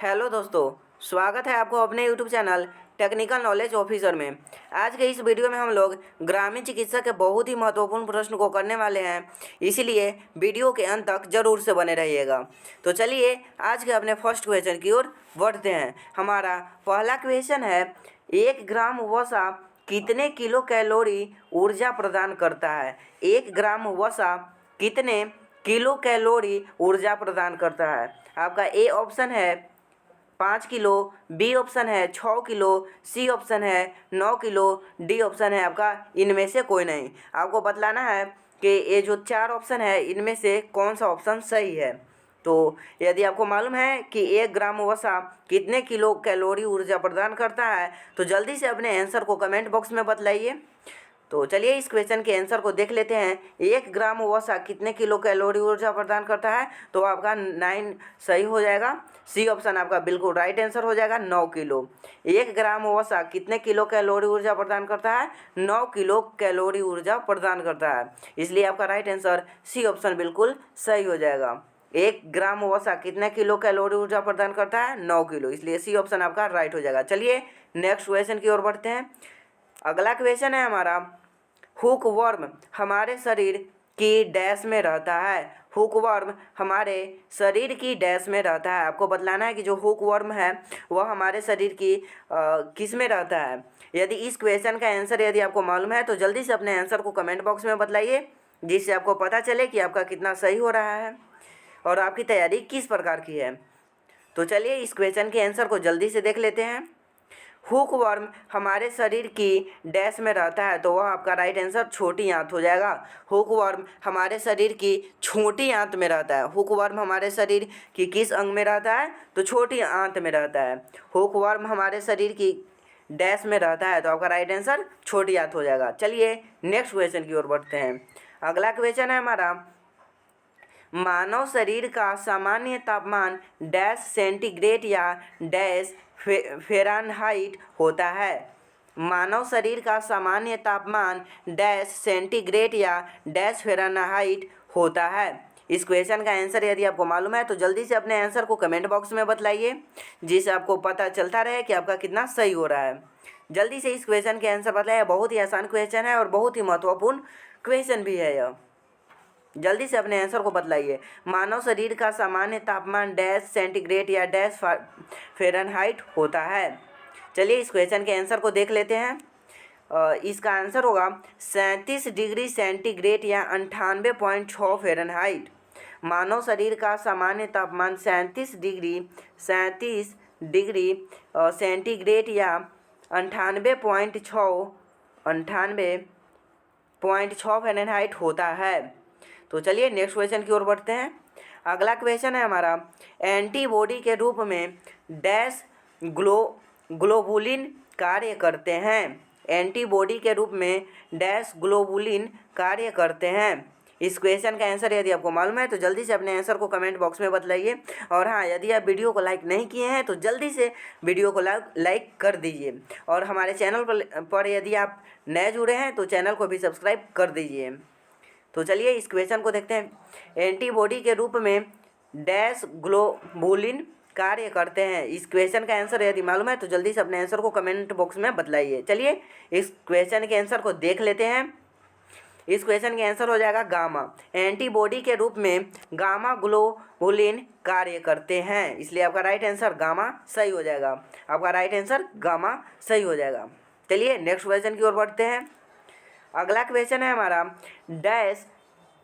Hello दोस्तों, स्वागत है आपको अपने YouTube channel technical knowledge officer में। आज के इस वीडियो में हम लोग ग्रामीण चिकित्सा के बहुत ही महत्वपूर्ण प्रश्न को करने वाले हैं, इसीलिए वीडियो के अंत तक जरूर से बने रहिएगा। तो चलिए आज के अपने फर्स्ट क्वेश्चन की ओर बढ़ते हैं। हमारा पहला क्वेश्चन है, 1 ग्राम वसा कितने किलो कैलोरी ऊर्जा प्रदान करता है? 1 ग्राम वसा कितने किलो कैलोरी ऊर्जा प्रदान करता है? आपका ए ऑप्शन है 5 किलो, बी ऑप्शन है 6 किलो, सी ऑप्शन है 9 किलो, डी ऑप्शन है आपका इनमें से कोई नहीं। आपको बतलाना है कि ये जो 4 ऑप्शन है इनमें से कौन सा ऑप्शन सही है। तो यदि आपको मालूम है कि 1 ग्राम वसा कितने किलो कैलोरी ऊर्जा प्रदान करता है तो जल्दी से अपने आंसर को कमेंट बॉक्स में बतलाइए। तो चलिए इस क्वेश्चन के आंसर को देख लेते हैं। 1 ग्राम वसा कितने किलो कैलोरी ऊर्जा प्रदान करता है? तो आपका 9 सही हो जाएगा। सी ऑप्शन आपका बिल्कुल राइट आंसर हो जाएगा, 9 किलो। 1 ग्राम वसा कितने किलो कैलोरी ऊर्जा प्रदान करता है? 9 किलो कैलोरी ऊर्जा प्रदान करता है, इसलिए आपका राइट आंसर सी ऑप्शन बिल्कुल सही हो जाएगा। 1 ग्राम वसा कितने किलो कैलोरी ऊर्जा प्रदान करता है? 9 किलो, इसलिए सी ऑप्शन आपका राइट हो जाएगा। चलिए नेक्स्ट क्वेश्चन की ओर बढ़ते हैं। अगला क्वेश्चन है हमारा, हुक वर्म हमारे शरीर की डैश में रहता है? हुक वर्म हमारे शरीर की डैश में रहता है। आपको बतलाना है कि जो हुक वर्म है वह हमारे शरीर की किस में रहता है। यदि इस क्वेश्चन का आंसर यदि आपको मालूम है तो जल्दी से अपने आंसर को कमेंट बॉक्स में बतलाइए, जिससे आपको पता चले कि आपका कितना सही हो रहा है और आपकी तैयारी किस प्रकार की है। तो चलिए इस क्वेश्चन के आंसर को जल्दी से देख लेते हैं। हुक वर्म हमारे शरीर की डैश में रहता है, तो वह आपका राइट आंसर छोटी आंत हो जाएगा। हुक वर्म हमारे शरीर की छोटी आंत में रहता है। हुक वर्म हमारे शरीर की किस अंग में रहता है? तो छोटी आंत में रहता है। हुक वर्म हमारे शरीर की डैश में रहता है, तो आपका राइट आंसर छोटी आंत हो जाएगा। चलिए नेक्स्ट क्वेश्चन की ओर बढ़ते हैं। अगला क्वेश्चन है हमारा, मानव शरीर का सामान्य तापमान डैश सेंटीग्रेड या डैश फ़ारेनहाइट होता है? मानव शरीर का सामान्य तापमान डैश सेंटीग्रेड या डैश फ़ारेनहाइट होता है। इस क्वेश्चन का आंसर यदि आपको मालूम है तो जल्दी से अपने आंसर को कमेंट बॉक्स में बतलाइए, जिससे आपको पता चलता रहे कि आपका कितना सही हो रहा है। जल्दी से इस क्वेश्चन के आंसर बताइए। बहुत ही आसान क्वेश्चन है और बहुत ही महत्वपूर्ण क्वेश्चन भी है यह। जल्दी से अपने आंसर को बतलाइए। मानव शरीर का सामान्य तापमान डैश सेंटीग्रेड या डैश फ़ारेनहाइट होता है। चलिए इस क्वेश्चन के आंसर को देख लेते हैं। इसका आंसर होगा 37 डिग्री सेंटीग्रेड या 98.6 फ़ारेनहाइट। मानव शरीर का सामान्य तापमान 37 डिग्री सेंटीग्रेड या 98.6 फ़ारेनहाइट होता है। तो चलिए नेक्स्ट क्वेश्चन की ओर बढ़ते हैं। अगला क्वेश्चन है हमारा, एंटीबॉडी के रूप में डैश ग्लोबुलिन कार्य करते हैं? एंटीबॉडी के रूप में डैश ग्लोबुलिन कार्य करते हैं। इस क्वेश्चन का आंसर यदि आपको मालूम है तो जल्दी से अपने आंसर को कमेंट बॉक्स में बतलाइए। और हाँ, यदि आप वीडियो को लाइक नहीं किए हैं तो जल्दी से वीडियो को लाइक कर दीजिए। और हमारे चैनल पर यदि आप नए जुड़े हैं तो चैनल को भी सब्सक्राइब कर दीजिए। तो चलिए इस क्वेश्चन को देखते हैं। एंटीबॉडी के रूप में डैश ग्लोबुलिन कार्य करते हैं। इस क्वेश्चन का आंसर यदि मालूम है तो जल्दी से अपने आंसर को कमेंट बॉक्स में बतलाइए। चलिए इस क्वेश्चन के आंसर को देख लेते हैं। इस क्वेश्चन के आंसर हो जाएगा गामा। एंटीबॉडी के रूप में गामा ग्लोबुलिन कार्य करते हैं, इसलिए आपका राइट आंसर गामा सही हो जाएगा। आपका राइट आंसर गामा सही हो जाएगा। चलिए नेक्स्ट क्वेश्चन की ओर बढ़ते हैं। अगला क्वेश्चन है हमारा, डैश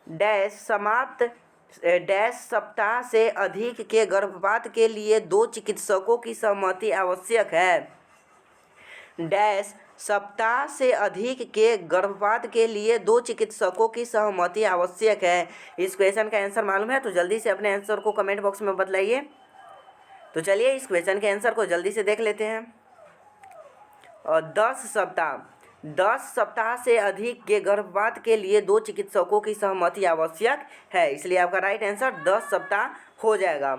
डैश समाप्त डैश सप्ताह से अधिक के गर्भपात के लिए 2 चिकित्सकों की सहमति आवश्यक है? डैश सप्ताह से अधिक के गर्भपात के लिए 2 चिकित्सकों की सहमति आवश्यक है। इस क्वेश्चन का आंसर मालूम है तो जल्दी से अपने आंसर को कमेंट बॉक्स में बतलाइए। तो चलिए इस क्वेश्चन के आंसर को जल्दी से देख लेते हैं। और 10 सप्ताह से अधिक के गर्भपात के लिए 2 चिकित्सकों की सहमति आवश्यक है, इसलिए आपका राइट आंसर 10 सप्ताह हो जाएगा।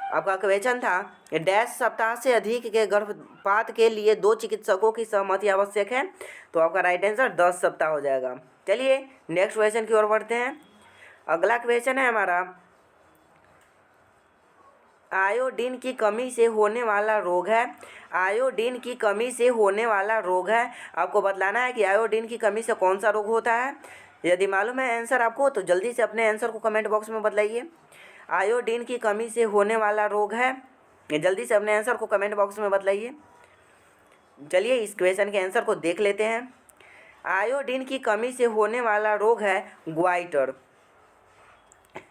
आपका क्वेश्चन था डैश सप्ताह से अधिक के गर्भपात के लिए 2 चिकित्सकों की सहमति आवश्यक है, तो आपका राइट आंसर 10 सप्ताह हो जाएगा। चलिए नेक्स्ट क्वेश्चन की ओर बढ़ते हैं। अगला क्वेश्चन है हमारा, आयोडीन की कमी से होने वाला रोग है। आयोडीन की कमी से होने वाला रोग है। आपको बतलाना है कि आयोडीन की कमी से कौन सा रोग होता है। यदि मालूम है आंसर आपको तो जल्दी से अपने आंसर को कमेंट बॉक्स में बतलाइए। आयोडीन की कमी से होने वाला रोग है, ये जल्दी से अपने आंसर को कमेंट बॉक्स में बतलाइए। चलिए इस क्वेश्चन के आंसर को देख लेते हैं। आयोडीन की कमी से होने वाला रोग है ग्वाइटर।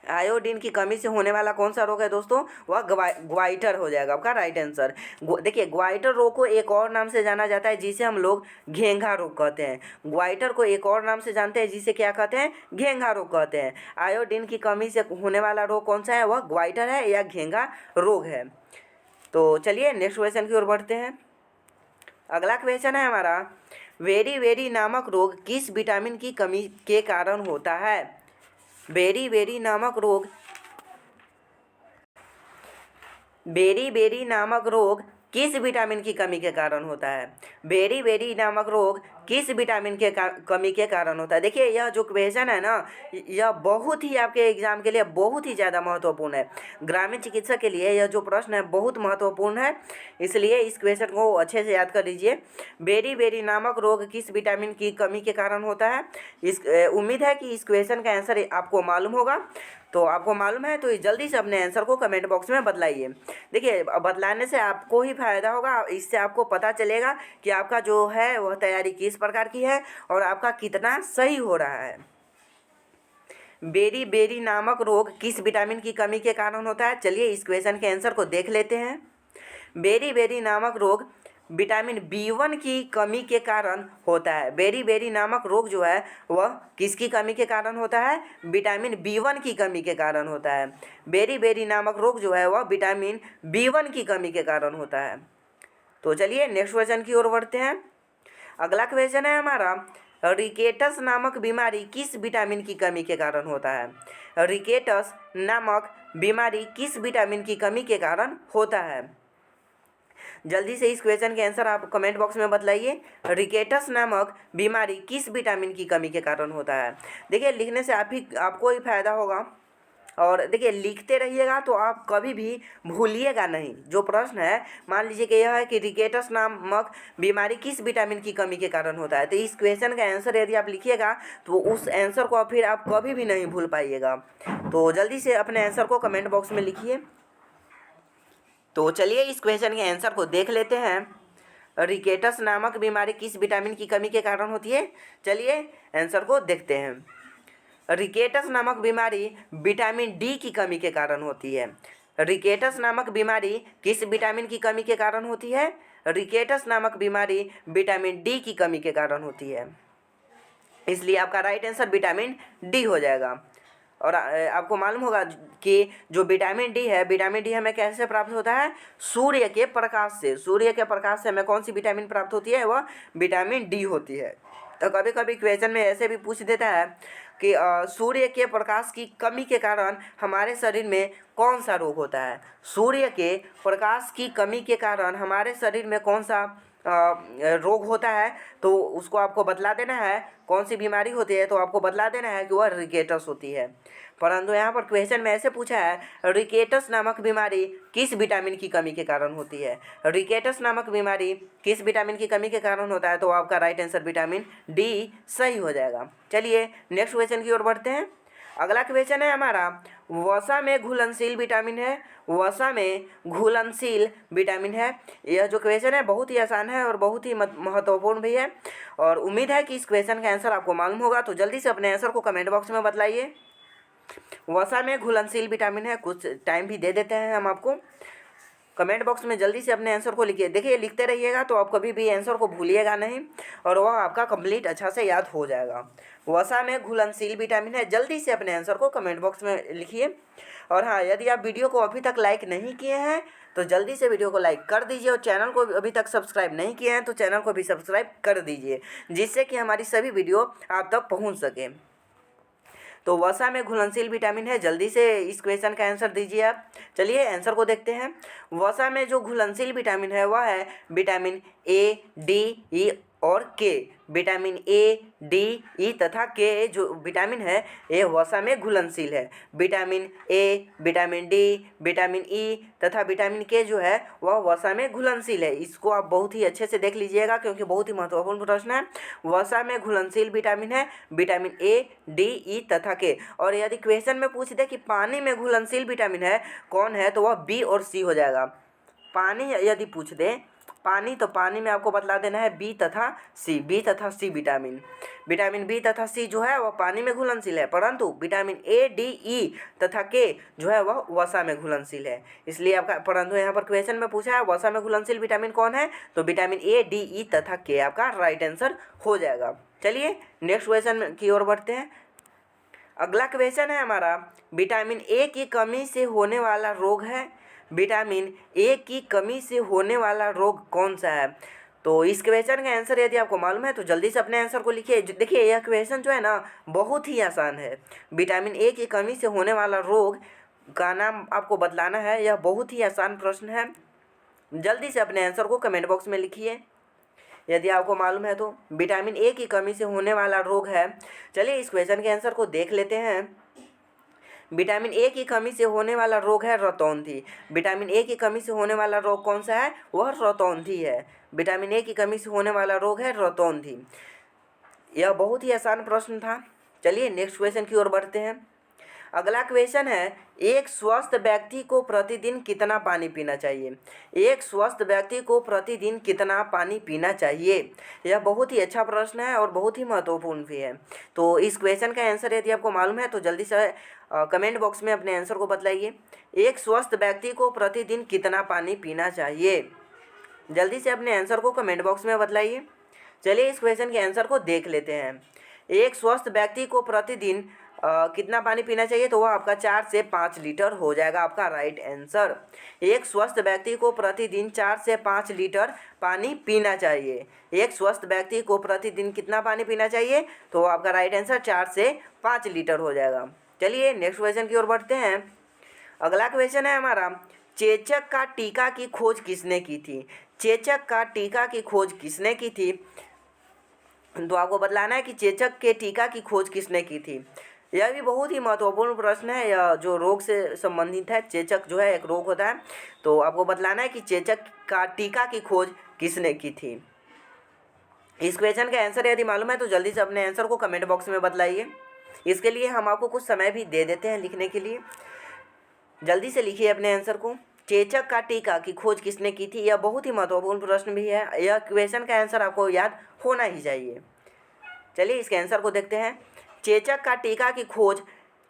आयोडीन की कमी से होने वाला कौन सा रोग है दोस्तों, वह ग्वाइटर हो जाएगा आपका राइट आंसर। देखिए ग्वाइटर रोग को एक और नाम से जाना जाता है जिसे हम लोग घेंघा रोग कहते हैं। ग्वाइटर को एक और नाम से जानते हैं जिसे क्या कहते हैं, घेंघा रोग कहते हैं। आयोडीन की कमी से होने वाला रोग कौन सा है, वह ग्वाइटर है या घेंघा रोग है। तो चलिए नेक्स्ट क्वेश्चन की ओर बढ़ते हैं। अगला क्वेश्चन है हमारा, वेरी वेरी नामक रोग किस विटामिन की कमी के कारण होता है। बेरी बेरी नामक रोग, बेरी बेरी नामक रोग किस विटामिन की कमी के कारण होता है। बेरी बेरी नामक रोग किस विटामिन के कमी के कारण होता है। देखिए यह जो क्वेश्चन है ना, यह बहुत ही आपके एग्जाम के लिए बहुत ही ज़्यादा महत्वपूर्ण है। ग्रामीण चिकित्सा के लिए यह जो प्रश्न है बहुत महत्वपूर्ण है, इसलिए इस क्वेश्चन को अच्छे से याद कर लीजिए। बेरी बेरी नामक रोग किस विटामिन की कमी के कारण होता है। उम्मीद है कि इस क्वेश्चन का आंसर आपको मालूम होगा। तो आपको मालूम है तो जल्दी से अपने आंसर को कमेंट बॉक्स में बतलाइए। देखिए बतलाने से आपको ही फायदा होगा, इससे आपको पता चलेगा कि आपका जो है वह तैयारी किस प्रकार की है और आपका कितना सही हो रहा है। बेरी बेरी नामक रोग किस विटामिन की कमी के कारण होता है। चलिए इस क्वेश्चन के आंसर को देख लेते हैं। बेरी बेरी नामक रोग विटामिन B1 की कमी के कारण होता है। बेरी बेरी नामक रोग जो है वह किसकी कमी के कारण होता है, विटामिन B1 की कमी के कारण होता है। बेरी बेरी नामक रोग जो है वह विटामिन B1 की कमी के कारण होता है। तो चलिए नेक्स्ट क्वेश्चन की ओर बढ़ते हैं। अगला क्वेश्चन है हमारा, रिकेटस नामक बीमारी किस विटामिन की कमी के कारण होता है। रिकेटस नामक बीमारी किस विटामिन की कमी के कारण होता है। जल्दी से इस क्वेश्चन के आंसर आप कमेंट बॉक्स में बतलाइए। रिकेटस नामक बीमारी किस विटामिन की कमी के कारण होता है। देखिए लिखने से आपको ही फायदा होगा, और देखिए लिखते रहिएगा तो आप कभी भी भूलिएगा नहीं। जो प्रश्न है मान लीजिए कि यह है कि रिकेटस नामक बीमारी किस विटामिन की कमी के कारण होता है, तो इस क्वेश्चन का आंसर यदि आप लिखिएगा तो उस आंसर को फिर आप कभी भी नहीं भूल पाइएगा। तो जल्दी से अपने आंसर को कमेंट बॉक्स में लिखिए। तो चलिए इस क्वेश्चन के आंसर को देख लेते हैं। रिकेटस नामक बीमारी किस विटामिन की कमी के कारण होती है। चलिए आंसर को देखते हैं। रिकेटस नामक बीमारी विटामिन डी की कमी के कारण होती है। रिकेटस नामक बीमारी किस विटामिन की कमी के कारण होती है। रिकेटस नामक बीमारी विटामिन डी की कमी के कारण होती है, इसलिए आपका राइट आंसर विटामिन डी हो जाएगा। और आपको मालूम होगा कि जो विटामिन डी है, विटामिन डी हमें कैसे प्राप्त होता है, सूर्य के प्रकाश से। सूर्य के प्रकाश से हमें कौन सी विटामिन प्राप्त होती है, वह विटामिन डी होती है। तो कभी कभी क्वेश्चन में ऐसे भी पूछ देता है कि सूर्य के प्रकाश की कमी के कारण हमारे शरीर में कौन सा रोग होता है। सूर्य के प्रकाश की कमी के कारण हमारे शरीर में कौन सा रोग होता है, तो उसको आपको बतला देना है। कौन सी बीमारी होती है, तो आपको बतला देना है कि वह रिकेटस होती है। परंतु यहाँ पर क्वेश्चन में ऐसे पूछा है, रिकेटस नामक बीमारी किस विटामिन की कमी के कारण होती है। रिकेटस नामक बीमारी किस विटामिन की कमी के कारण होता है, तो आपका राइट आंसर विटामिन डी सही हो जाएगा। चलिए नेक्स्ट क्वेश्चन की ओर बढ़ते हैं। अगला क्वेश्चन है हमारा, वसा में घुलनशील विटामिन है। वसा में घुलनशील विटामिन है। यह जो क्वेश्चन है बहुत ही आसान है और बहुत ही महत्वपूर्ण भी है, और उम्मीद है कि इस क्वेश्चन का आंसर आपको मालूम होगा। तो जल्दी से अपने आंसर को कमेंट बॉक्स में बतलाइए। वसा में घुलनशील विटामिन है, कुछ टाइम भी दे देते हैं हम आपको। कमेंट बॉक्स में जल्दी से अपने आंसर को लिखिए। देखिए लिखते रहिएगा तो आप कभी भी आंसर को भूलिएगा नहीं, और वह आपका कंप्लीट अच्छा से याद हो जाएगा। वसा में घुलनशील विटामिन है। जल्दी से अपने आंसर को कमेंट बॉक्स में लिखिए। और हाँ, यदि आप वीडियो को अभी तक लाइक नहीं किए हैं तो जल्दी से वीडियो को लाइक कर दीजिए, और चैनल को अभी तक सब्सक्राइब नहीं किए हैं तो चैनल को भी सब्सक्राइब कर दीजिए, जिससे कि हमारी सभी वीडियो आप तक पहुँच सके। तो वसा में घुलनशील विटामिन है। जल्दी से इस क्वेश्चन का आंसर दीजिए आप। चलिए आंसर को देखते हैं। वसा में जो घुलनशील विटामिन है वह है विटामिन ए, डी, ई और के। विटामिन ए, डी, ई तथा के जो विटामिन है ये वसा में घुलनशील है। Vitamin A, vitamin D, vitamin E तथा विटामिन के जो है वह वसा में घुलनशील है। इसको आप बहुत ही अच्छे से देख लीजिएगा क्योंकि बहुत ही महत्वपूर्ण प्रश्न है। वसा में घुलनशील विटामिन है विटामिन ए, डी, ई तथा के। और यदि क्वेश्चन में पूछ दे कि पानी में घुलनशील विटामिन है कौन है तो वह बी और सी हो जाएगा। पानी यदि पूछ दे पानी तो पानी में आपको बतला देना है बी तथा सी विटामिन। विटामिन बी तथा सी जो है वह पानी में घुलनशील है, परंतु विटामिन ए, डी, ई तथा के जो है वह वसा में घुलनशील है। इसलिए आपका परंतु यहाँ पर क्वेश्चन में पूछा है वसा में घुलनशील विटामिन कौन है तो विटामिन ए, डी, ई तथा के आपका राइट आंसर हो जाएगा। चलिए नेक्स्ट क्वेश्चन की ओर बढ़ते हैं। अगला क्वेश्चन है हमारा, विटामिन ए की कमी से होने वाला रोग है। विटामिन ए की कमी से होने वाला रोग कौन सा है? तो इस क्वेश्चन का आंसर यदि आपको मालूम है तो जल्दी से अपने आंसर को लिखिए। देखिए यह क्वेश्चन जो है ना बहुत ही आसान है। विटामिन ए की कमी से होने वाला रोग का नाम आपको बतलाना है। यह बहुत ही आसान प्रश्न है। जल्दी से अपने आंसर को कमेंट बॉक्स में लिखिए यदि आपको मालूम है तो। विटामिन ए की कमी से होने वाला रोग है। चलिए इस क्वेश्चन के आंसर को देख लेते हैं। विटामिन ए की कमी से होने वाला रोग है रतौंधी। विटामिन ए की कमी से होने वाला रोग कौन सा है? वह रतौंधी है। विटामिन ए की कमी से होने वाला रोग है रतौंधी। यह बहुत ही आसान प्रश्न था। चलिए नेक्स्ट क्वेश्चन की ओर बढ़ते हैं। अगला क्वेश्चन है, एक स्वस्थ व्यक्ति को प्रतिदिन कितना पानी पीना चाहिए? एक स्वस्थ व्यक्ति को प्रतिदिन कितना पानी पीना चाहिए? यह बहुत ही अच्छा प्रश्न है और बहुत ही महत्वपूर्ण भी है। तो इस क्वेश्चन का आंसर यदि आपको मालूम है तो जल्दी से कमेंट बॉक्स में अपने आंसर को बतलाइए। एक स्वस्थ व्यक्ति को प्रतिदिन कितना पानी पीना चाहिए? जल्दी से अपने आंसर को कमेंट बॉक्स में बतलाइए। चलिए इस क्वेश्चन के आंसर को देख लेते हैं। एक स्वस्थ व्यक्ति को प्रतिदिन कितना पानी पीना चाहिए तो वह आपका 4 से 5 लीटर हो जाएगा आपका राइट आंसर। एक स्वस्थ व्यक्ति को प्रतिदिन 4 से 5 लीटर पानी पीना चाहिए। एक स्वस्थ व्यक्ति को प्रतिदिन कितना पानी पीना चाहिए तो आपका राइट आंसर 4 से 5 लीटर हो जाएगा। चलिए नेक्स्ट क्वेश्चन की ओर बढ़ते हैं। अगला क्वेश्चन है हमारा, चेचक का टीका की खोज किसने की थी? चेचक का टीका की खोज किसने की थी? तो आपको बतलाना है कि चेचक के टीका की खोज किसने की थी। यह भी बहुत ही महत्वपूर्ण प्रश्न है। यह जो रोग से संबंधित है, चेचक जो है एक रोग होता है। तो आपको बतलाना है कि चेचक का टीका की खोज किसने की थी। इस क्वेश्चन का आंसर यदि मालूम है तो जल्दी से अपने आंसर को कमेंट बॉक्स में बतलाइए। इसके लिए हम आपको कुछ समय भी दे देते हैं लिखने के लिए। जल्दी से लिखिए अपने आंसर को। चेचक का टीका की खोज किसने की थी? यह बहुत ही महत्वपूर्ण प्रश्न भी है। यह क्वेश्चन का आंसर आपको याद होना ही चाहिए। चलिए इसके आंसर को देखते हैं। चेचक का टीका की खोज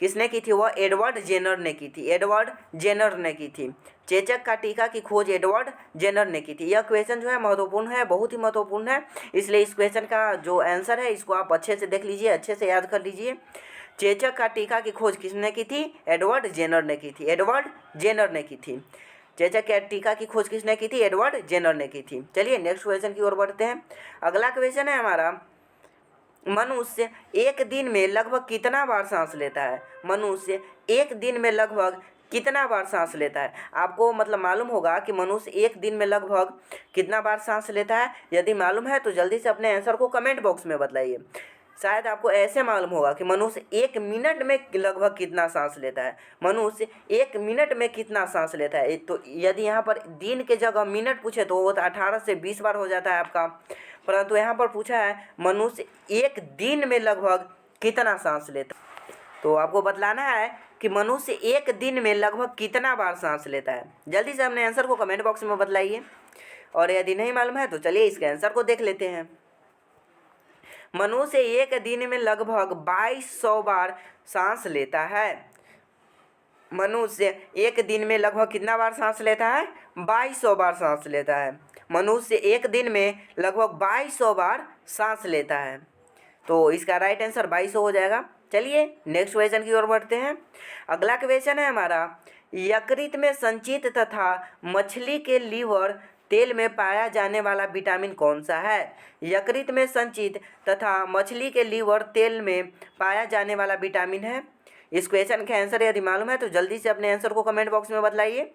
किसने की थी? वह एडवर्ड जेनर ने की थी। एडवर्ड जेनर ने की थी। चेचक का टीका की खोज एडवर्ड जेनर ने की थी। यह क्वेश्चन जो है महत्वपूर्ण है, बहुत ही महत्वपूर्ण है। इसलिए इस क्वेश्चन का जो आंसर है इसको आप अच्छे से देख लीजिए, अच्छे से याद कर लीजिए। चेचक का टीका की खोज किसने की थी? एडवर्ड जेनर ने की थी। एडवर्ड जेनर ने की थी। चेचक के टीका की खोज किसने की थी? एडवर्ड जेनर ने की थी। चलिए नेक्स्ट क्वेश्चन की ओर बढ़ते हैं। अगला क्वेश्चन है हमारा, मनुष्य एक दिन में लगभग कितना बार सांस लेता है? मनुष्य एक दिन में लगभग कितना बार सांस लेता है? आपको मतलब मालूम होगा कि मनुष्य एक दिन में लगभग कितना बार सांस लेता है। यदि मालूम है तो जल्दी से अपने आंसर को कमेंट बॉक्स में बताइए। शायद आपको ऐसे मालूम होगा कि मनुष्य 1 मिनट में लगभग कितना सांस लेता है। मनुष्य 1 मिनट में कितना सांस लेता है। तो यदि यहाँ पर दिन के जगह मिनट पूछे तो वो 18 से 20 बार हो जाता है आपका, परंतु यहाँ पर पूछा है मनुष्य 1 दिन में लगभग कितना सांस लेता है। तो आपको बतलाना है कि मनुष्य 1 दिन में लगभग कितना बार सांस लेता है। जल्दी से अपने आंसर को कमेंट बॉक्स में बतलाइए। और यदि नहीं मालूम है तो चलिए इसके आंसर को देख लेते हैं। मनुष्य एक दिन में लगभग 2200 बार सांस लेता है। मनुष्य एक दिन में लगभग कितना बार सांस लेता है? 2200 बार सांस लेता है। मनुष्य एक दिन में लगभग 2200 बार सांस लेता है। तो इसका राइट आंसर 2200 हो जाएगा। चलिए नेक्स्ट क्वेश्चन की ओर बढ़ते हैं। अगला क्वेश्चन है हमारा, यकृत में संचित तथा मछली के लीवर तेल में पाया जाने वाला विटामिन कौन सा है? यकृत में संचित तथा मछली के लीवर तेल में पाया जाने वाला विटामिन है। इस क्वेश्चन का आंसर यदि मालूम है तो जल्दी से अपने आंसर को कमेंट बॉक्स में बतलाइए।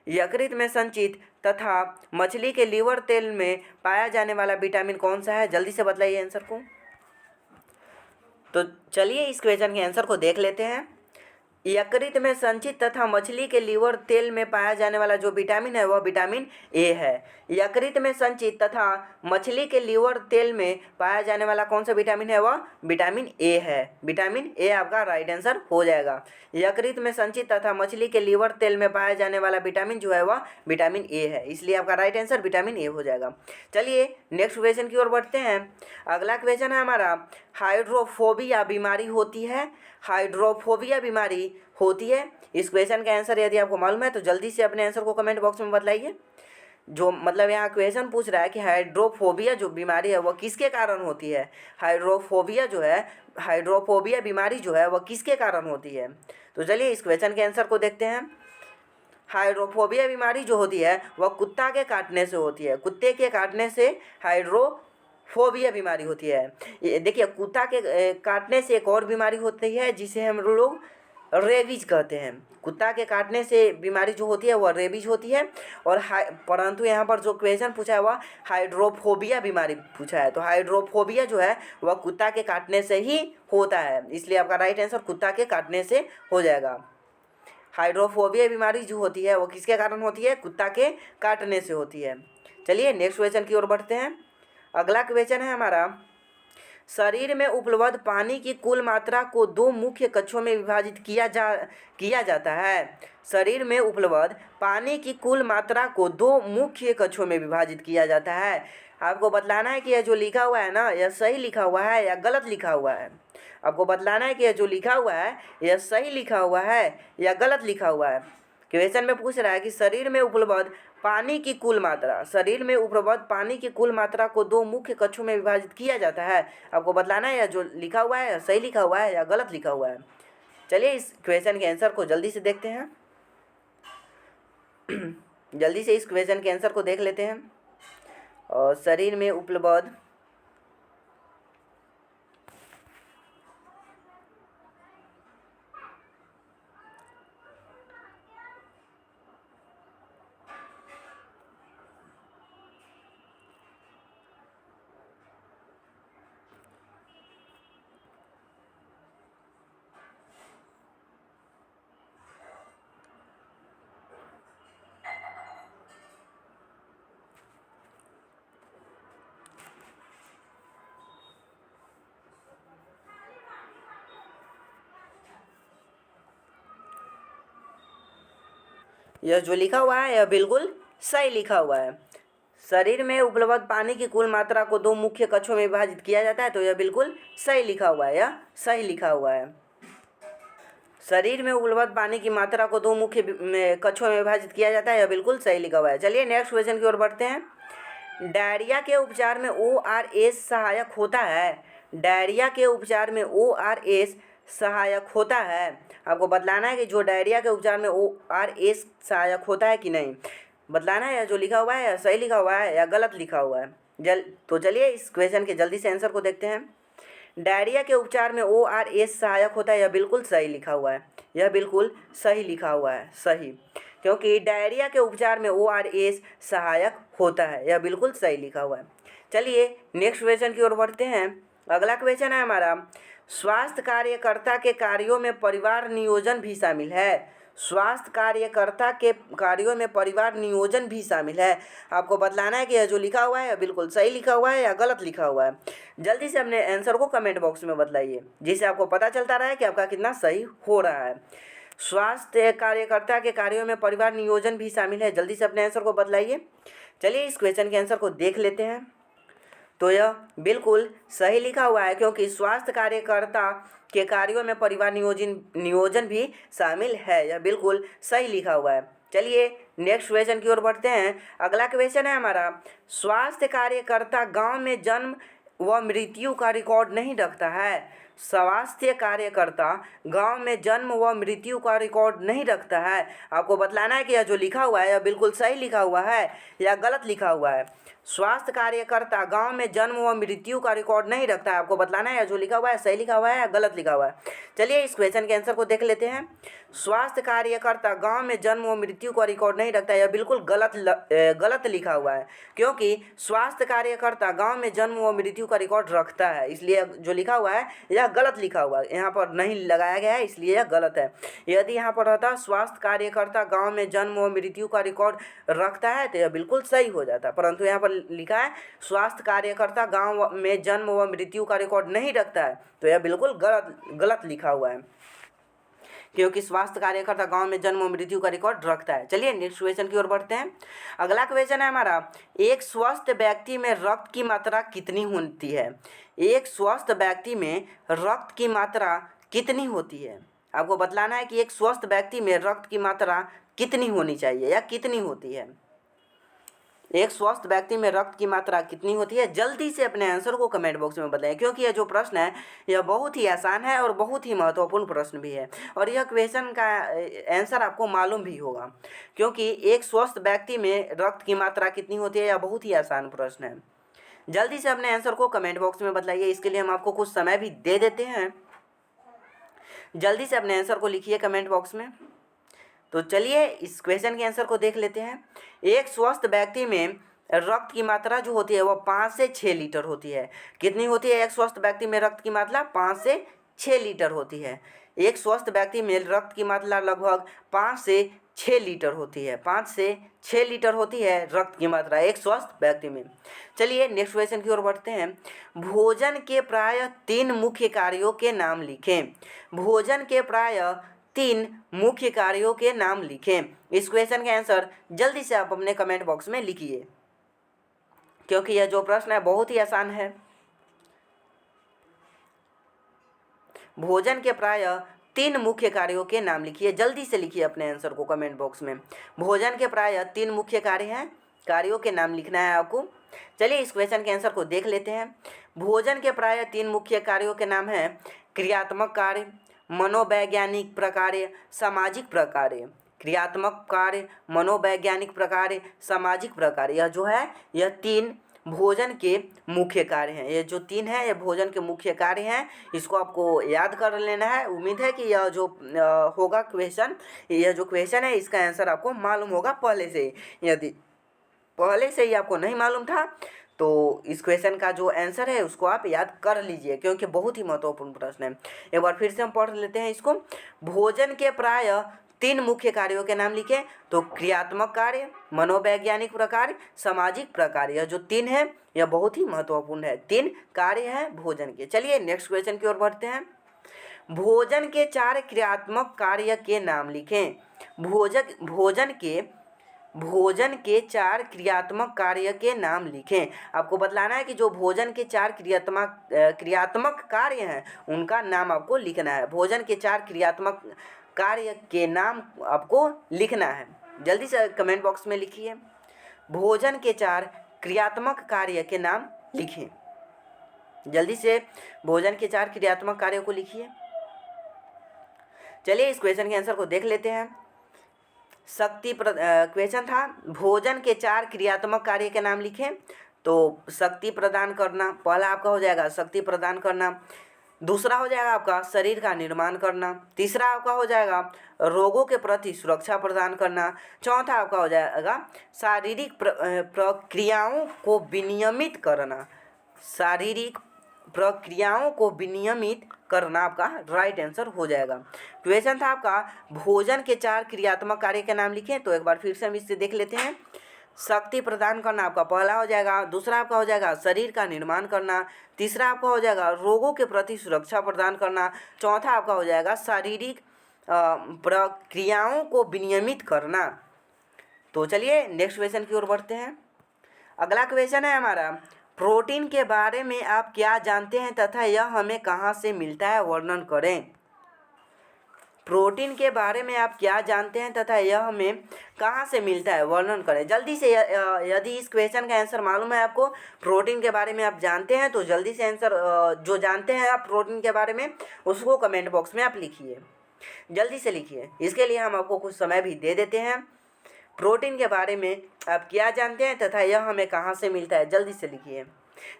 यकृत में संचित तथा मछली के लीवर तेल में पाया जाने वाला विटामिन कौन सा है? जल्दी से बताइए आंसर को। तो चलिए इस क्वेश्चन के आंसर को देख लेते हैं। यकृत में संचित तथा मछली के लीवर तेल में पाया जाने वाला जो विटामिन है वह विटामिन ए है। यकृत में संचित तथा मछली के लीवर तेल में पाया जाने वाला कौन सा विटामिन है? वह विटामिन ए है। विटामिन ए आपका राइट आंसर हो जाएगा। यकृत में संचित तथा मछली के लीवर तेल में पाया जाने वाला विटामिन जो है वह विटामिन ए है, इसलिए आपका राइट आंसर विटामिन ए हो जाएगा। चलिए नेक्स्ट क्वेश्चन की ओर बढ़ते हैं। अगला क्वेश्चन है हमारा, हाइड्रोफोबिया बीमारी होती है? हाइड्रोफोबिया बीमारी होती है? इस क्वेश्चन का आंसर यदि आपको मालूम है तो जल्दी से अपने आंसर को कमेंट बॉक्स में बताइए। जो मतलब यहाँ क्वेश्चन पूछ रहा है कि हाइड्रोफोबिया जो बीमारी है वह किसके कारण होती है? हाइड्रोफोबिया जो है, हाइड्रोफोबिया बीमारी जो है वह किसके कारण होती है? तो चलिए इस क्वेश्चन के आंसर को देखते हैं। हाइड्रोफोबिया बीमारी जो होती है वह कुत्ता के काटने से होती है। कुत्ते के काटने से हाइड्रोफोबिया बीमारी होती है। ये देखिए, कुत्ता के काटने से एक और बीमारी होती है जिसे हम लोग रेबीज कहते हैं। कुत्ता के काटने से बीमारी जो होती है वह रेबीज होती है। और परंतु यहाँ पर जो क्वेश्चन पूछा है वह हाइड्रोफोबिया बीमारी पूछा है। तो हाइड्रोफोबिया जो है वह कुत्ता के काटने से ही होता है, इसलिए आपका राइट आंसर कुत्ता के काटने से हो जाएगा। हाइड्रोफोबिया बीमारी जो होती है वो किसके कारण होती है? कुत्ता के काटने से होती है। चलिए नेक्स्ट क्वेश्चन की ओर बढ़ते हैं। अगला क्वेश्चन है हमारा, शरीर में उपलब्ध पानी की कुल मात्रा को दो मुख्य कक्षों में विभाजित किया जाता है। शरीर में उपलब्ध पानी की कुल मात्रा को दो मुख्य कक्षों में विभाजित किया जाता है। आपको बतलाना है कि यह जो लिखा हुआ है ना, यह सही लिखा हुआ है या गलत लिखा हुआ है। आपको बतलाना है कि यह जो लिखा हुआ है यह सही लिखा हुआ है या गलत लिखा हुआ है। क्वेश्चन में पूछ रहा है कि शरीर में उपलब्ध पानी की कुल मात्रा, शरीर में उपलब्ध पानी की कुल मात्रा को दो मुख्य कक्षों में विभाजित किया जाता है। आपको बतलाना है यह जो लिखा हुआ है सही लिखा हुआ है या गलत लिखा हुआ है। चलिए इस क्वेश्चन के आंसर को जल्दी से देखते हैं। जल्दी से इस क्वेश्चन के आंसर को देख लेते हैं। और शरीर में उपलब्ध यह जो लिखा हुआ है यह बिल्कुल सही लिखा हुआ है। शरीर में उपलब्ध पानी की कुल मात्रा को दो मुख्य कक्षों में विभाजित किया जाता है, तो यह बिल्कुल सही लिखा हुआ है, यह सही लिखा हुआ है। शरीर में उपलब्ध पानी की मात्रा को दो मुख्य कक्षों में विभाजित किया जाता है, यह बिल्कुल सही लिखा हुआ है। चलिए नेक्स्ट क्वेश्चन की ओर बढ़ते हैं। डायरिया के उपचार में ORS सहायक होता है? डायरिया के उपचार में ORS सहायक होता है? आपको बतलाना है कि जो डायरिया के उपचार में ORS सहायक होता है कि नहीं। बतलाना है जो लिखा हुआ है या सही लिखा हुआ है या गलत लिखा हुआ है। तो चलिए इस क्वेश्चन के जल्दी से आंसर को देखते हैं। डायरिया के उपचार में ORS सहायक होता है, यह बिल्कुल सही लिखा हुआ है, यह बिल्कुल सही लिखा हुआ है, सही, क्योंकि डायरिया के उपचार में ORS सहायक होता है, यह बिल्कुल सही लिखा हुआ है। चलिए नेक्स्ट क्वेश्चन की ओर बढ़ते हैं। अगला क्वेश्चन है हमारा, स्वास्थ्य कार्यकर्ता के कार्यों में परिवार नियोजन भी शामिल है? स्वास्थ्य कार्यकर्ता के कार्यों में परिवार नियोजन भी शामिल है। आपको बतलाना है कि यह जो लिखा हुआ है बिल्कुल सही लिखा हुआ है या गलत लिखा हुआ है। जल्दी से अपने आंसर को कमेंट बॉक्स में बतलाइए, जिससे आपको पता चलता रहे कि आपका कितना सही हो रहा है। स्वास्थ्य कार्यकर्ता के कार्यों में परिवार नियोजन भी शामिल है, जल्दी से अपने आंसर को बतलाइए। चलिए इस क्वेश्चन के आंसर को देख लेते हैं। तो यह बिल्कुल सही लिखा हुआ है, क्योंकि स्वास्थ्य कार्यकर्ता के कार्यों में परिवार नियोजन भी शामिल है, यह बिल्कुल सही लिखा हुआ है। चलिए नेक्स्ट क्वेश्चन की ओर बढ़ते हैं। अगला क्वेश्चन है हमारा, स्वास्थ्य कार्यकर्ता गांव में जन्म व मृत्यु का रिकॉर्ड नहीं रखता है? स्वास्थ्य कार्यकर्ता गांव में जन्म व मृत्यु का रिकॉर्ड नहीं रखता है। आपको बतलाना है कि यह जो लिखा हुआ है यह बिल्कुल सही लिखा हुआ है या गलत लिखा हुआ है। स्वास्थ्य कार्यकर्ता गांव में जन्म व मृत्यु का रिकॉर्ड नहीं रखता है। आपको बतलाना है जो लिखा हुआ है सही लिखा हुआ है या गलत लिखा हुआ है। चलिए इस क्वेश्चन के आंसर को देख लेते हैं। स्वास्थ्य कार्यकर्ता गांव में जन्म व मृत्यु का रिकॉर्ड नहीं रखता है, यह बिल्कुल गलत लिखा हुआ है, क्योंकि स्वास्थ्य कार्यकर्ता गांव में जन्म व मृत्यु का रिकॉर्ड रखता है। इसलिए जो लिखा हुआ है यह गलत लिखा हुआ है, यहाँ पर नहीं लगाया गया है, इसलिए यह गलत है। यदि यहाँ पर रहता स्वास्थ्य कार्यकर्ता गाँव में जन्म व मृत्यु का रिकॉर्ड रखता है तो यह बिल्कुल सही हो जाता, परंतु यहाँ पर लिखा है स्वास्थ्य कार्यकर्ता गांव में जन्म व मृत्यु का रिकॉर्ड नहीं रखता है, तो यह बिल्कुल गलत लिखा हुआ है, क्योंकि स्वास्थ्य कार्यकर्ता गांव में जन्म व मृत्यु का रिकॉर्ड रखता है। चलिए नेक्स्ट क्वेश्चन की ओर बढ़ते हैं। अगला क्वेश्चन है हमारा, एक स्वस्थ व्यक्ति में रक्त की मात्रा कितनी होती है? एक स्वस्थ व्यक्ति में रक्त की मात्रा कितनी होती है? आपको बतलाना है कि एक स्वस्थ व्यक्ति में रक्त की मात्रा कितनी होनी चाहिए या कितनी होती है। एक स्वस्थ व्यक्ति में रक्त की मात्रा कितनी होती है? जल्दी से अपने आंसर को कमेंट बॉक्स में बताएं, क्योंकि यह जो प्रश्न है यह बहुत ही आसान है और बहुत ही महत्वपूर्ण प्रश्न भी है, और यह क्वेश्चन का आंसर आपको मालूम भी होगा, क्योंकि एक स्वस्थ व्यक्ति में रक्त की मात्रा कितनी होती है यह बहुत ही आसान प्रश्न है। जल्दी से अपने आंसर को कमेंट बॉक्स में बताइए। इसके लिए हम आपको कुछ समय भी दे देते हैं। जल्दी से अपने आंसर को लिखिए कमेंट बॉक्स में। तो चलिए इस क्वेश्चन के आंसर को देख लेते हैं। एक स्वस्थ व्यक्ति में रक्त की मात्रा जो होती है वह 5 से 6 लीटर होती है। कितनी होती है एक स्वस्थ व्यक्ति में रक्त की मात्रा? 5 से 6 लीटर होती है। एक स्वस्थ व्यक्ति में रक्त की मात्रा लगभग 5 से 6 लीटर होती है। 5 से 6 लीटर होती है रक्त की मात्रा एक स्वस्थ व्यक्ति में। चलिए नेक्स्ट क्वेश्चन की ओर बढ़ते हैं। भोजन के प्रायः 3 मुख्य कार्यों के नाम लिखें। भोजन के प्रायः 3 मुख्य कार्यों के नाम लिखें। इस क्वेश्चन के आंसर जल्दी से आप अपने कमेंट बॉक्स में लिखिए, क्योंकि यह जो प्रश्न है बहुत ही आसान है। भोजन के प्रायः 3 मुख्य कार्यों के नाम लिखिए। जल्दी से लिखिए अपने आंसर को कमेंट बॉक्स में। भोजन के प्रायः 3 मुख्य कार्य हैं, कार्यों के नाम लिखना है आपको। चलिए इस क्वेश्चन के आंसर को देख लेते हैं। भोजन के प्रायः 3 मुख्य कार्यों के नाम हैं क्रियात्मक कार्य, मनोवैज्ञानिक प्रकार्य, सामाजिक प्रकार्य। क्रियात्मक कार्य, मनोवैज्ञानिक प्रकार्य, सामाजिक प्रकार्य, यह जो है यह 3 भोजन के मुख्य कार्य हैं। ये जो 3 हैं ये भोजन के मुख्य कार्य हैं। इसको आपको याद कर लेना है। उम्मीद है कि यह जो होगा क्वेश्चन, यह जो क्वेश्चन है इसका आंसर आपको मालूम होगा पहले से ही। यदि पहले से ही आपको नहीं मालूम था तो इस क्वेश्चन का जो आंसर है उसको आप याद कर लीजिए, क्योंकि बहुत ही महत्वपूर्ण प्रश्न है। एक बार फिर से हम पढ़ लेते हैं इसको। भोजन के प्रायः 3 मुख्य कार्यों के नाम लिखें। तो क्रियात्मक कार्य, मनोवैज्ञानिक प्रकार, सामाजिक प्रकार, यह जो 3 है यह बहुत ही महत्वपूर्ण है। 3 कार्य हैं भोजन के। चलिए नेक्स्ट क्वेश्चन की ओर बढ़ते हैं। भोजन के 4 क्रियात्मक कार्य के नाम लिखें। भोजन के 4 क्रियात्मक कार्य के नाम लिखें। आपको बतलाना है कि जो भोजन के 4 क्रियात्मक कार्य हैं उनका नाम आपको लिखना है। भोजन के 4 क्रियात्मक कार्य के नाम आपको लिखना है। जल्दी से कमेंट बॉक्स में लिखिए। भोजन के 4 क्रियात्मक कार्य के नाम लिखें। जल्दी से भोजन के 4 क्रियात्मक कार्यों को लिखिए। चलिए इस क्वेश्चन के आंसर को देख लेते हैं। क्वेश्चन था भोजन के 4 क्रियात्मक कार्य के नाम लिखें। तो शक्ति प्रदान करना पहला आपका हो जाएगा, शक्ति प्रदान करना। दूसरा हो जाएगा आपका शरीर का निर्माण करना। तीसरा आपका हो जाएगा रोगों के प्रति सुरक्षा प्रदान करना। चौथा आपका हो जाएगा शारीरिक प्रक्रियाओं को विनियमित करना। शारीरिक प्रक्रियाओं को विनियमित करना आपका राइट आंसर हो जाएगा। क्वेश्चन था आपका भोजन के 4 क्रियात्मक कार्य के नाम लिखें। तो एक बार फिर से हम इससे देख लेते हैं। शक्ति प्रदान करना आपका पहला हो जाएगा। दूसरा आपका हो जाएगा शरीर का निर्माण करना। तीसरा आपका हो जाएगा रोगों के प्रति सुरक्षा प्रदान करना। चौथा आपका हो जाएगा शारीरिक प्रक्रियाओं को विनियमित करना। तो चलिए नेक्स्ट क्वेश्चन की ओर बढ़ते हैं। अगला क्वेश्चन है हमारा, प्रोटीन के बारे में आप क्या जानते हैं तथा यह हमें कहाँ से मिलता है, वर्णन करें। प्रोटीन के बारे में आप क्या जानते हैं तथा यह हमें कहाँ से मिलता है, वर्णन करें। जल्दी से यदि इस क्वेश्चन का आंसर मालूम है आपको, प्रोटीन के बारे में आप जानते हैं, तो जल्दी से आंसर जो जानते हैं आप प्रोटीन के बारे में उसको कमेंट बॉक्स में आप लिखिए, जल्दी से लिखिए। इसके लिए हम आपको कुछ समय भी दे देते हैं। प्रोटीन के बारे में आप क्या जानते हैं तथा यह हमें कहाँ से मिलता है, जल्दी से लिखिए।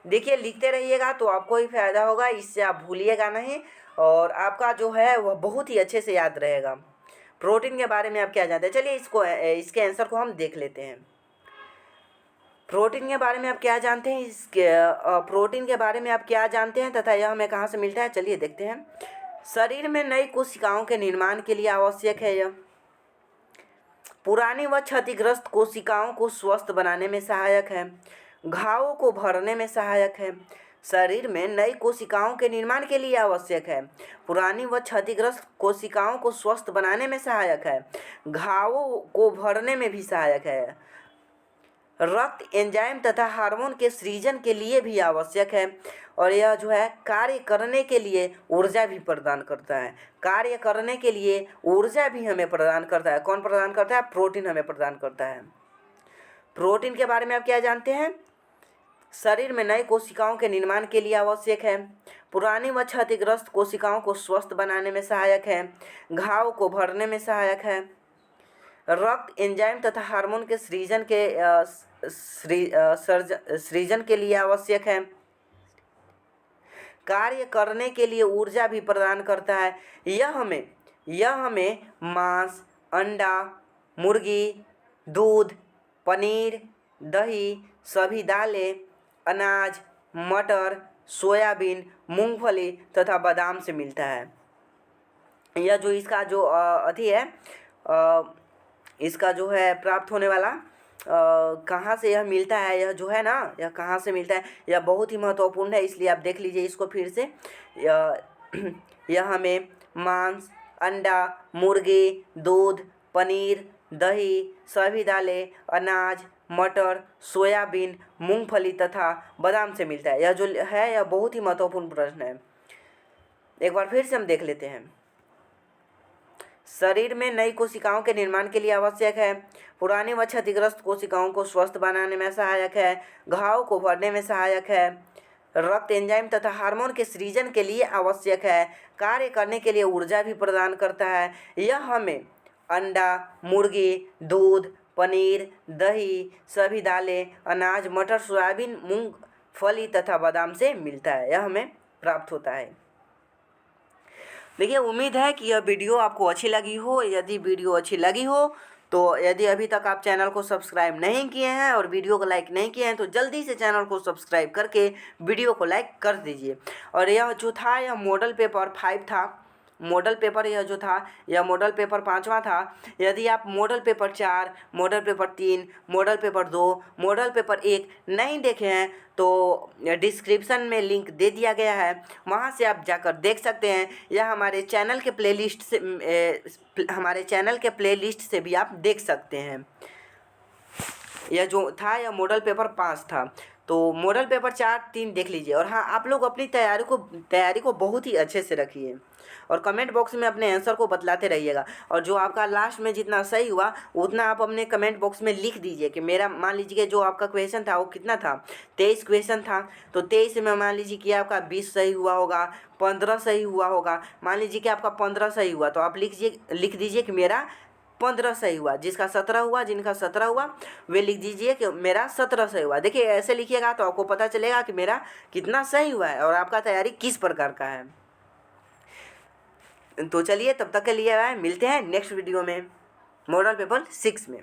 देखिए लिखते रहिएगा तो आपको ही फायदा होगा, इससे आप भूलिएगा नहीं और आपका जो है वह बहुत ही अच्छे से याद रहेगा। प्रोटीन के बारे में आप क्या जानते हैं, चलिए इसके आंसर को हम देख लेते हैं। प्रोटीन के बारे में आप क्या जानते हैं, प्रोटीन के बारे में आप क्या जानते हैं तथा यह हमें कहाँ से मिलता है, चलिए देखते हैं। शरीर में नई कोशिकाओं के निर्माण के लिए आवश्यक है। यह पुरानी व क्षतिग्रस्त कोशिकाओं को स्वस्थ बनाने में सहायक है, घावों को भरने में सहायक है। शरीर में नई कोशिकाओं के निर्माण के लिए आवश्यक है, पुरानी व क्षतिग्रस्त कोशिकाओं को स्वस्थ बनाने में सहायक है, घावों को भरने में भी सहायक है। रक्त एंजाइम तथा हार्मोन के सृजन के लिए भी आवश्यक है और यह जो है कार्य करने के लिए ऊर्जा भी प्रदान करता है। कार्य करने के लिए ऊर्जा भी हमें प्रदान करता है। कौन प्रदान करता है, प्रोटीन हमें प्रदान करता है। प्रोटीन के बारे में आप क्या जानते हैं, शरीर में नई कोशिकाओं के निर्माण के लिए आवश्यक है, पुरानी व क्षतिग्रस्त कोशिकाओं को स्वस्थ बनाने में सहायक है, घाव को भरने में सहायक है, रक्त एंजाइम तथा हार्मोन के सृजन के लिए आवश्यक है, कार्य करने के लिए ऊर्जा भी प्रदान करता है। यह हमें मांस, अंडा, मुर्गी, दूध, पनीर, दही, सभी दालें, अनाज, मटर, सोयाबीन, मूंगफली तथा बादाम से मिलता है। यह जो इसका जो इसका जो है प्राप्त होने वाला कहाँ से यह मिलता है, यह जो है ना, यह कहाँ से मिलता है, यह बहुत ही महत्वपूर्ण है, इसलिए आप देख लीजिए इसको फिर से। यह हमें मांस, अंडा, मुर्गी, दूध, पनीर, दही, सभी दालें, अनाज, मटर, सोयाबीन, मूंगफली तथा बादाम से मिलता है। यह जो है यह बहुत ही महत्वपूर्ण प्रश्न है, एक बार फिर से हम देख लेते हैं। शरीर में नई कोशिकाओं के निर्माण के लिए आवश्यक है, पुरानी व क्षतिग्रस्त कोशिकाओं को स्वस्थ बनाने में सहायक है, घाव को भरने में सहायक है, रक्त एंजाइम तथा हार्मोन के सृजन के लिए आवश्यक है, कार्य करने के लिए ऊर्जा भी प्रदान करता है। यह हमें अंडा, मुर्गी, दूध, पनीर, दही, सभी दालें, अनाज, मटर, सोयाबीन, मूंगफली तथा बादाम से मिलता है, यह हमें प्राप्त होता है। देखिए उम्मीद है कि यह वीडियो आपको अच्छी लगी हो। यदि वीडियो अच्छी लगी हो तो यदि अभी तक आप चैनल को सब्सक्राइब नहीं किए हैं और वीडियो को लाइक नहीं किए हैं तो जल्दी से चैनल को सब्सक्राइब करके वीडियो को लाइक कर दीजिए। और यह जो था यह मॉडल पेपर 5 था, मॉडल पेपर यह जो था यह मॉडल पेपर 5वां था। यदि आप model paper 4, model paper 3, model paper 2, model paper 1 नहीं देखे हैं तो डिस्क्रिप्शन में लिंक दे दिया गया है, वहां से आप जाकर देख सकते हैं। यह हमारे चैनल के प्लेलिस्ट से भी आप देख सकते हैं। यह जो था यह मॉडल पेपर 5 था, तो मॉडल पेपर 4, 3 देख लीजिए। और हाँ, आप लोग अपनी तैयारी को बहुत ही अच्छे से रखिए और कमेंट बॉक्स में अपने आंसर को बतलाते रहिएगा। और जो आपका लास्ट में जितना सही हुआ उतना आप अपने कमेंट बॉक्स में लिख दीजिए कि मेरा, मान लीजिए कि जो आपका क्वेश्चन था वो कितना था, 23 क्वेश्चन था, तो 23 में मान लीजिए कि आपका 20 सही हुआ होगा, 15 सही हुआ होगा। मान लीजिए कि आपका 15 सही हुआ तो आप लिख दीजिए कि मेरा 15 सही हुआ। जिनका 17 हुआ वे लिख दीजिए कि मेरा 17 सही हुआ। देखिए ऐसे लिखिएगा तो आपको पता चलेगा कि मेरा कितना सही हुआ है और आपका तैयारी किस प्रकार का है। तो चलिए तब तक के लिए मिलते हैं नेक्स्ट वीडियो में, मॉडल पेपर 6 में।